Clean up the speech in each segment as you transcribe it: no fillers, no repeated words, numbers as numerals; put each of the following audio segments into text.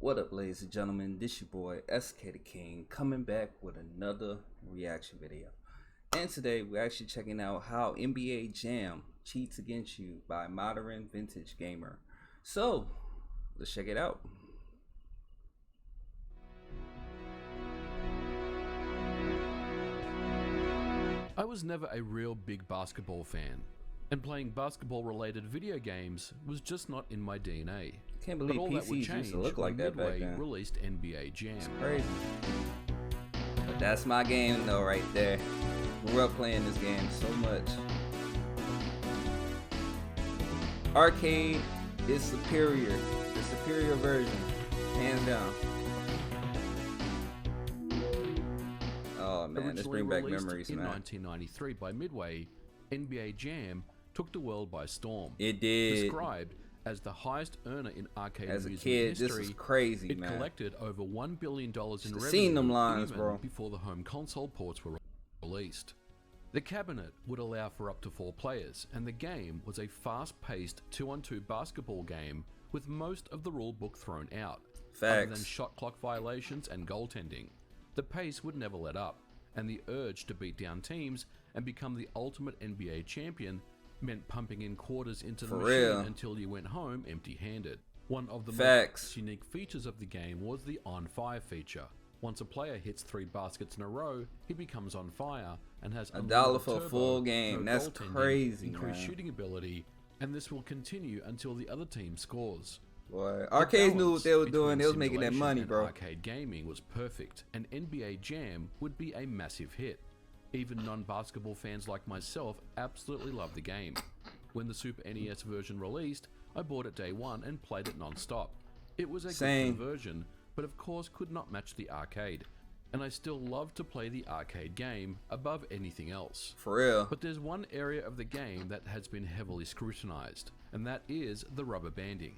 What up, ladies and gentlemen? This your boy SK the King coming back with another reaction video. And today we're actually checking out how NBA Jam cheats against you by Modern Vintage Gamer. So let's check it out. I was never a real big basketball fan, and playing basketball-related video games was just not in my DNA. Can't believe but all that would PCs change used to look like when that back Midway then. released NBA Jam. It's crazy. But that's my game though, right there. Grew up playing this game so much. Arcade is superior. The superior version, hands down. Oh man, let's Originally bring back released memories, in man. 1993 by Midway, NBA Jam took the world by storm. It did. Described as the highest earner in arcade As a music kid, history, this was crazy, it man. collected over $1 billion in revenue seen them lines, even bro. before the home console ports were released. The cabinet would allow for up to 4 players, and the game was a fast-paced 2-on-2 basketball game with most of the rulebook thrown out. Other than Facts. shot clock violations and goaltending, the pace would never let up, and the urge to beat down teams and become the ultimate NBA champion meant pumping in quarters into the For machine real. until you went home empty-handed. One of the Facts. most unique features of the game was the on-fire feature. Once a player hits 3 baskets in a row, he becomes on fire and has $1 for a turbo, full game. no That's goaltending, crazy, increased man. shooting ability, and this will continue until the other team scores. Boy, The arcades knew balance what they were between doing. They was making that simulation money, and bro. Arcade gaming was perfect, and NBA Jam would be a massive hit. Even non-basketball fans like myself absolutely loved the game. When the Super NES version released, I bought it day one and played it non-stop. It was a Same. good version, but of course could not match the arcade. And I still love to play the arcade game above anything else. For real. But there's one area of the game that has been heavily scrutinized, and that is the rubber banding.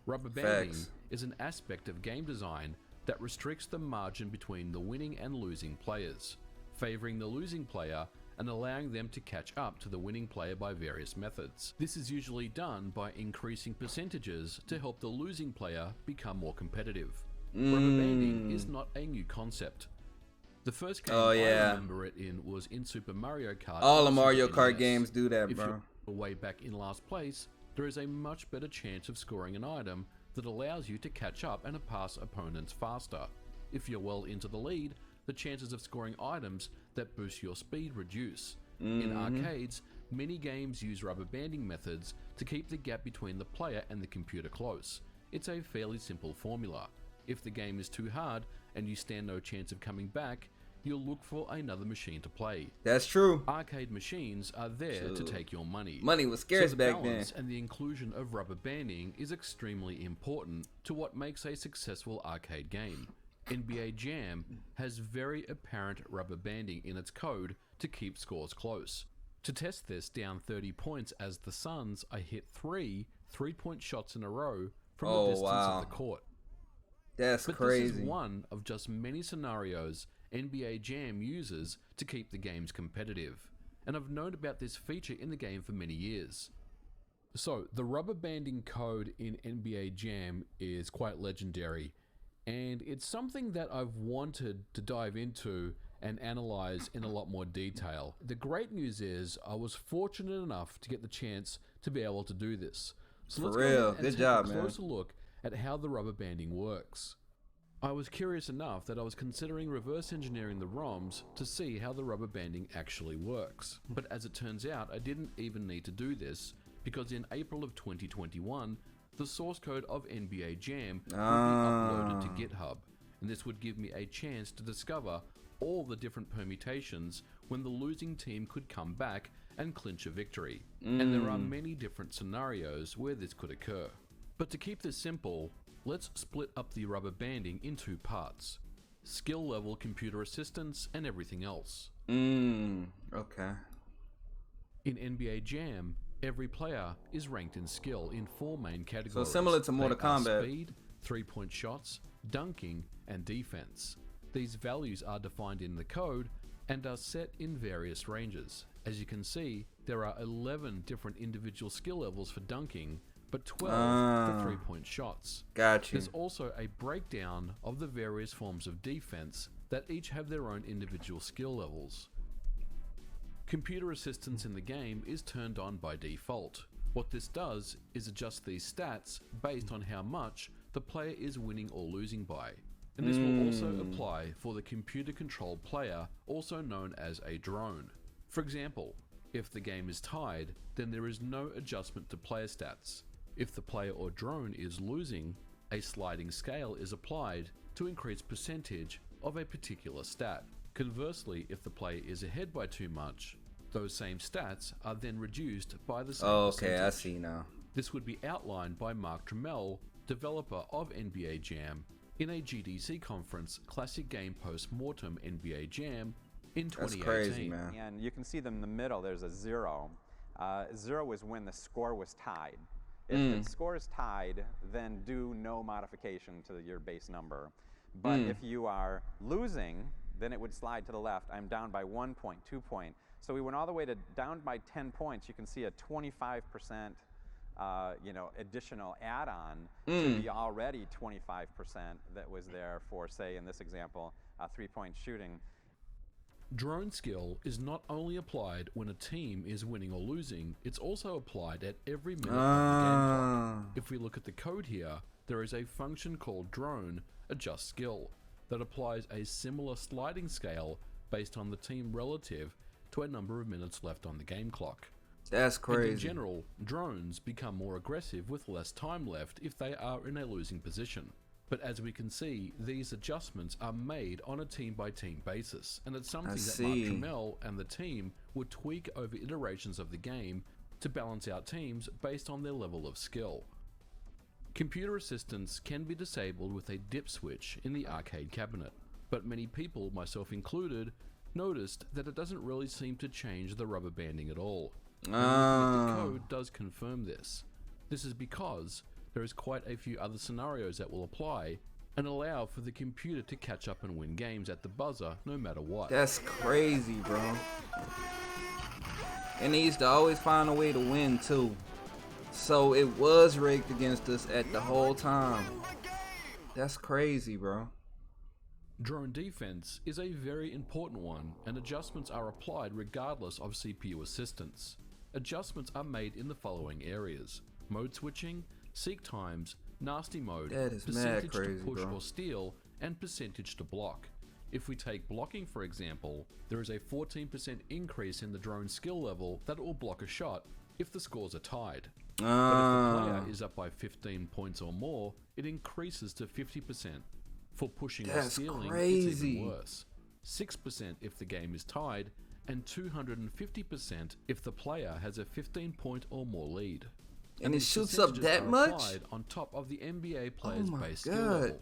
Rubber banding Facts. is an aspect of game design that restricts the margin between the winning and losing players, favoring the losing player and allowing them to catch up to the winning player by various methods. This is usually done by increasing percentages to help the losing player become more competitive. Rubber banding is not a new concept. The first game I remember it in was in Super Mario Kart. All the on Mario Super Kart NES. games do that, If bro. you're way back in last place, there is a much better chance of scoring an item that allows you to catch up and pass opponents faster. If you're well into the lead, the chances of scoring items that boost your speed reduce. In arcades, many games use rubber banding methods to keep the gap between the player and the computer close. It's a fairly simple formula. If the game is too hard and you stand no chance of coming back, you'll look for another machine to play. That's true. Arcade machines are there to take your money. Money was So scarce the back then. balance and the inclusion of rubber banding is extremely important to what makes a successful arcade game. NBA Jam has very apparent rubber banding in its code to keep scores close. To test this down 30 points as the Suns, I hit 3 3-point shots in a row from the distance of the court. That's But crazy. this is one of just many scenarios NBA Jam uses to keep the games competitive, and I've known about this feature in the game for many years. So, the rubber banding code in NBA Jam is quite legendary, and it's something that I've wanted to dive into and analyze in a lot more detail. The great news is I was fortunate enough to get the chance to be able to do this. So let's For go real. ahead and Good take job, a man. closer look at how the rubber banding works. I was curious enough that I was considering reverse engineering the ROMs to see how the rubber banding actually works. But as it turns out, I didn't even need to do this, because in April of 2021, the source code of NBA Jam would be uploaded to GitHub, and this would give me a chance to discover all the different permutations when the losing team could come back and clinch a victory. And there are many different scenarios where this could occur. But to keep this simple, let's split up the rubber banding in 2 parts: skill level computer assistance and everything else. Okay. In NBA Jam, every player is ranked in skill in 4 main categories. similar to Mortal They are Kombat. Speed, 3-point shots, dunking, and defense. These values are defined in the code and are set in various ranges. As you can see, there are 11 different individual skill levels for dunking, but 12 for 3-point shots. Got you. There's also a breakdown of the various forms of defense that each have their own individual skill levels. Computer assistance in the game is turned on by default. What this does is adjust these stats based on how much the player is winning or losing by. And this will also apply for the computer-controlled player, also known as a drone. For example, if the game is tied, then there is no adjustment to player stats. If the player or drone is losing, a sliding scale is applied to increase percentage of a particular stat. Conversely, if the player is ahead by too much, those same stats are then reduced by the same percentage. I see now. This would be outlined by Mark Trammell, developer of NBA Jam, in a GDC conference, Classic Game Post-Mortem NBA Jam, in 2018. That's crazy, man. And you can see them in the middle, there's a 0. 0 is when the score was tied. If the score is tied, then do no modification to your base number. But if you are losing, then it would slide to the left. I'm down by 1 point, 2 point. So we went all the way to down by 10 points. You can see a 25% additional add-on to the already 25% that was there for, say, in this example, 3-point shooting. Drone skill is not only applied when a team is winning or losing, it's also applied at every minute of the game clock. If we look at the code here, there is a function called drone adjust skill that applies a similar sliding scale based on the team relative to a number of minutes left on the game clock. That's crazy. And in general, drones become more aggressive with less time left if they are in a losing position. But as we can see, these adjustments are made on a team-by-team basis, and it's something that Mark Trammell and the team would tweak over iterations of the game to balance out teams based on their level of skill. Computer assistance can be disabled with a dip switch in the arcade cabinet, but many people, myself included, noticed that it doesn't really seem to change the rubber banding at all. And the code does confirm this. This is because there is quite a few other scenarios that will apply and allow for the computer to catch up and win games at the buzzer no matter what. That's crazy, bro. And they used to always find a way to win too. So it was rigged against us at the whole time. That's crazy, bro. Drone defense is a very important one, and adjustments are applied regardless of CPU assistance. Adjustments are made in the following areas: mode switching, seek times, nasty mode, percentage to push or steal, and percentage to block. If we take blocking for example, there is a 14% increase in the drone skill level that it will block a shot if the scores are tied. But if the player is up by 15 points or more, it increases to 50%. For pushing or stealing, it's even worse. 6% if the game is tied, and 250% if the player has a 15-point or more lead. And it shoots up that much? On top of the NBA player's base skill level.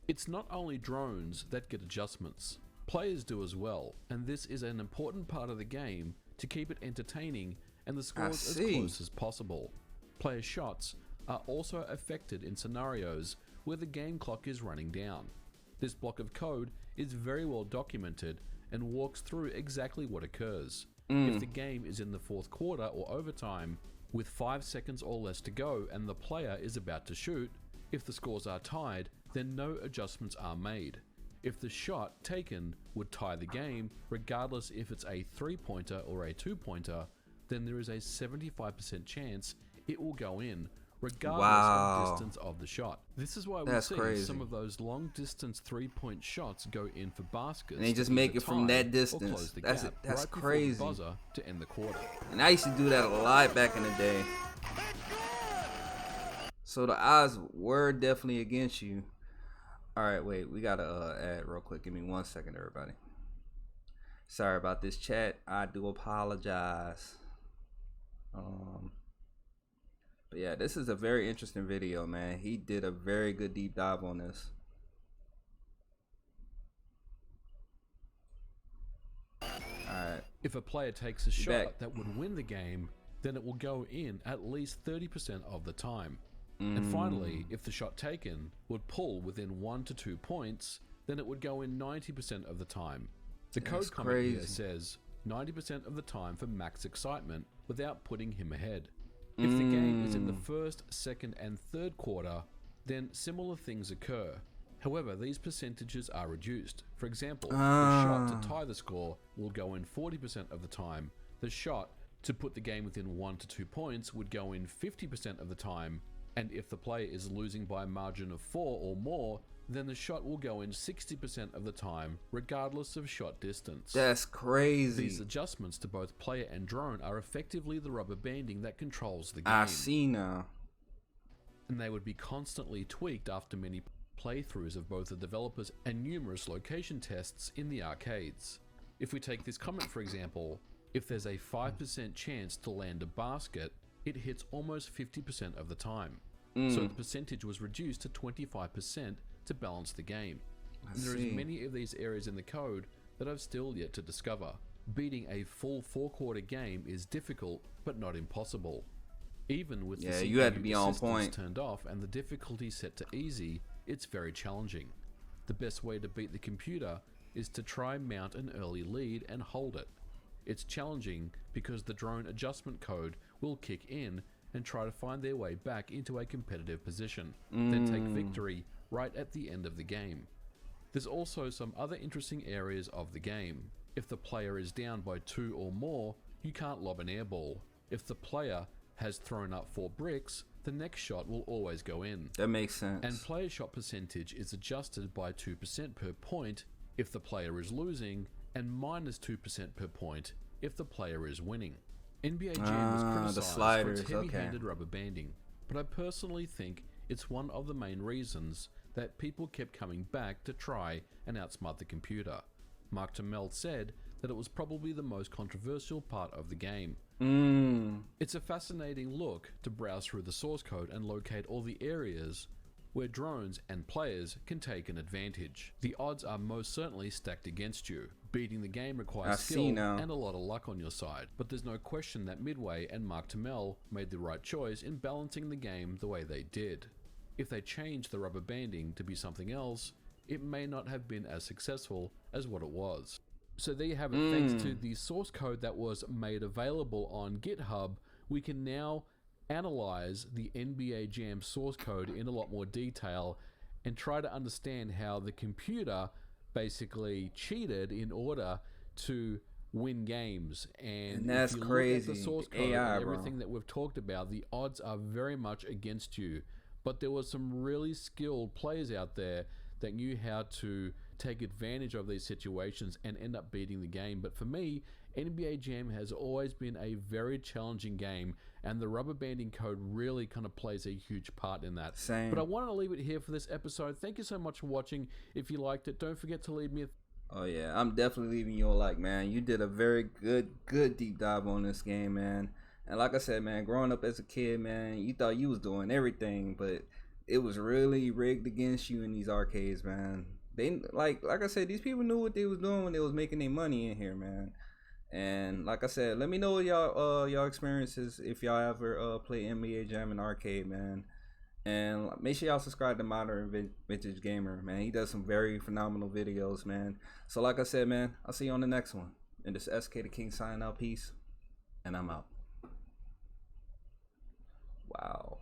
It's not only drones that get adjustments. Players do as well, and this is an important part of the game to keep it entertaining and the scores as close as possible. Player shots are also affected in scenarios where the game clock is running down. This block of code is very well documented and walks through exactly what occurs. If the game is in the fourth quarter or overtime, with 5 seconds or less to go and the player is about to shoot, if the scores are tied, then no adjustments are made. If the shot taken would tie the game, regardless if it's a 3-pointer or a 2-pointer, then there is a 75% chance it will go in, regardless of distance of the shot. This is why we see some of those long distance 3-point shots go in for baskets. And they just make it from that distance. That's crazy. The buzzer to end the quarter. And I used to do that a lot back in the day. So the odds were definitely against you. Alright, wait, we gotta add real quick. Give me 1 second, everybody. Sorry about this, chat. I do apologize. But yeah, this is a very interesting video, man. He did a very good deep dive on this. Alright. If a player takes a shot that would win the game, then it will go in at least 30% of the time. And finally, if the shot taken would pull within 1 to 2 points, then it would go in 90% of the time. The code comment here says 90% of the time for max excitement without putting him ahead. If the game is in the first, second, and third quarter, then similar things occur. However, these percentages are reduced. For example, the shot to tie the score will go in 40% of the time. The shot to put the game within 1 to 2 points would go in 50% of the time. And if the player is losing by a margin of 4 or more, then the shot will go in 60% of the time, regardless of shot distance. That's crazy. These adjustments to both player and drone are effectively the rubber banding that controls the game. I see now. And they would be constantly tweaked after many playthroughs of both the developers and numerous location tests in the arcades. If we take this comment for example, if there's a 5% chance to land a basket, it hits almost 50% of the time. So the percentage was reduced to 25% to balance the game. And there is many of these areas in the code that I've still yet to discover. Beating a full 4-quarter game is difficult, but not impossible. Even with the CPU you had to be on assistance point. turned off and the difficulty set to easy, it's very challenging. The best way to beat the computer is to try mount an early lead and hold it. It's challenging because the drone adjustment code will kick in and try to find their way back into a competitive position, then take victory right at the end of the game. There's also some other interesting areas of the game. If the player is down by 2 or more, you can't lob an air ball. If the player has thrown up 4 bricks, the next shot will always go in. That makes sense. And player shot percentage is adjusted by 2% per point if the player is losing, and minus 2% per point if the player is winning. NBA Jam was criticized for its heavy-handed rubber banding, but I personally think it's one of the main reasons that people kept coming back to try and outsmart the computer. Mark Tamel said that it was probably the most controversial part of the game. It's a fascinating look to browse through the source code and locate all the areas where drones and players can take an advantage. The odds are most certainly stacked against you. Beating the game requires skill and a lot of luck on your side, but there's no question that Midway and Mark Tamel made the right choice in balancing the game the way they did. If they changed the rubber banding to be something else, it may not have been as successful as what it was. So there you have it. Thanks to the source code that was made available on GitHub, we can now analyze the NBA Jam source code in a lot more detail and try to understand how the computer basically cheated in order to win games. And that's if you crazy. Look at the source code AI, and everything that we've talked about, the odds are very much against you. But there was some really skilled players out there that knew how to take advantage of these situations and end up beating the game. But for me, NBA Jam has always been a very challenging game, and the rubber banding code really kind of plays a huge part in that. Same. But I want to leave it here for this episode. Thank you so much for watching. If you liked it, don't forget to leave me a Oh yeah, I'm definitely leaving you a like, man. You did a very good deep dive on this game, man. And like I said, man, growing up as a kid, man, you thought you was doing everything, but it was really rigged against you in these arcades, man. They like I said, these people knew what they was doing when they was making their money in here, man. And like I said, let me know y'all experiences if y'all ever play NBA Jam in arcade, man. And make sure y'all subscribe to Modern Vintage Gamer, man. He does some very phenomenal videos, man. So like I said, man, I'll see you on the next one. And this SK the King signing out. Peace. And I'm out. Wow.